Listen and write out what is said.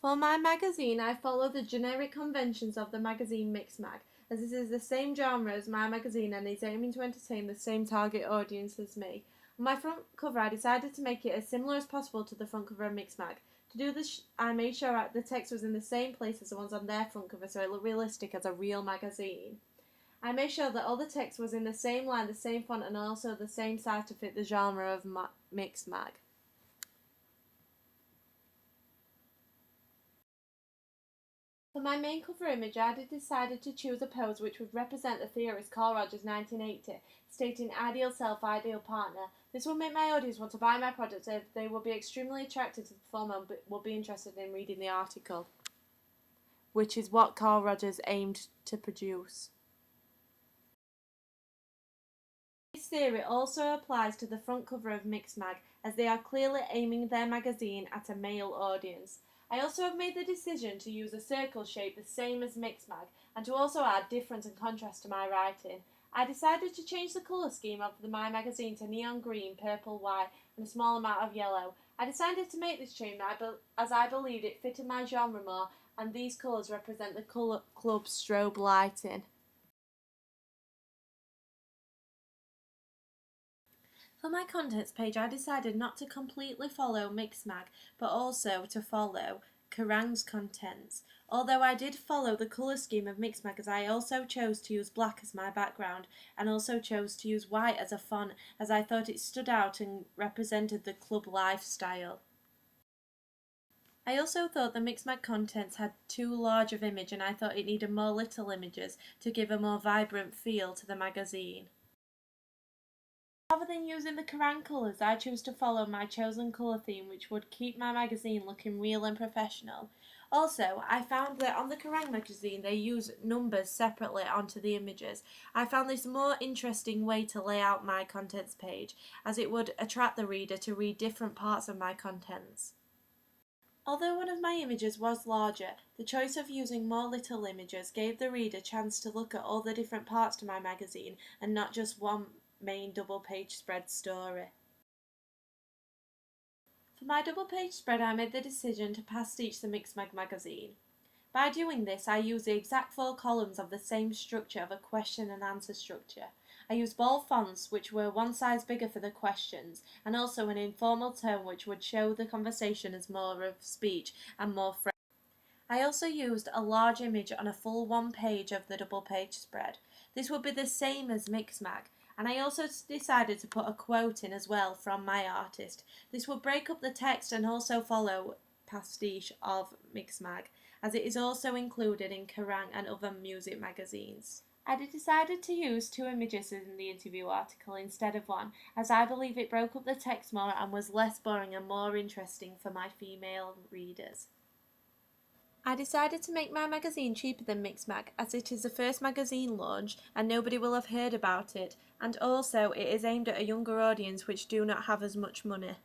For my magazine, I follow the generic conventions of the magazine Mixmag, as this is the same genre as my magazine and is aiming to entertain the same target audience as me. On my front cover, I decided to make it as similar as possible to the front cover of Mixmag. To do this, I made sure the text was in the same place as the ones on their front cover so it looked realistic as a real magazine. I made sure that all the text was in the same line, the same font, and also the same size to fit the genre of Mixmag. For my main cover image, I decided to choose a pose which would represent the theorist Carl Rogers' 1980, stating ideal self, ideal partner. This will make my audience want to buy my product if they will be extremely attracted to the performer and will be interested in reading the article, which is what Carl Rogers aimed to produce. This theory also applies to the front cover of Mixmag, as they are clearly aiming their magazine at a male audience. I also have made the decision to use a circle shape the same as Mixmag, and to also add difference and contrast to my writing. I decided to change the colour scheme of my magazine to neon green, purple, white, and a small amount of yellow. I decided to make this change as I believed it fitted my genre more, and these colours represent the colour club strobe lighting. For my contents page, I decided not to completely follow Mixmag, but also to follow Kerrang's contents. Although I did follow the colour scheme of Mixmag, as I also chose to use black as my background, and also chose to use white as a font, as I thought it stood out and represented the club lifestyle. I also thought the Mixmag contents had too large of image, and I thought it needed more little images to give a more vibrant feel to the magazine. Rather than using the Kerrang colours, I chose to follow my chosen colour theme, which would keep my magazine looking real and professional. Also, I found that on the Kerrang magazine they use numbers separately onto the images. I found this a more interesting way to lay out my contents page, as it would attract the reader to read different parts of my contents. Although one of my images was larger, the choice of using more little images gave the reader a chance to look at all the different parts to my magazine and not just one main double page spread story. For my double page spread, I made the decision to pastiche the Mixmag magazine. By doing this, I used the exact 4 columns of the same structure of a question and answer structure. I used bold fonts which were one size bigger for the questions, and also an informal tone which would show the conversation as more of speech and more friendly. I also used a large image on a full 1 page of the double page spread. This would be the same as Mixmag, and I also decided to put a quote in as well from my artist. This would break up the text and also follow pastiche of Mixmag, as it is also included in Kerrang and other music magazines. I decided to use 2 images in the interview article instead of 1, as I believe it broke up the text more and was less boring and more interesting for my female readers. I decided to make my magazine cheaper than Mixmag, as it is the first magazine launch and nobody will have heard about it, and also it is aimed at a younger audience which do not have as much money.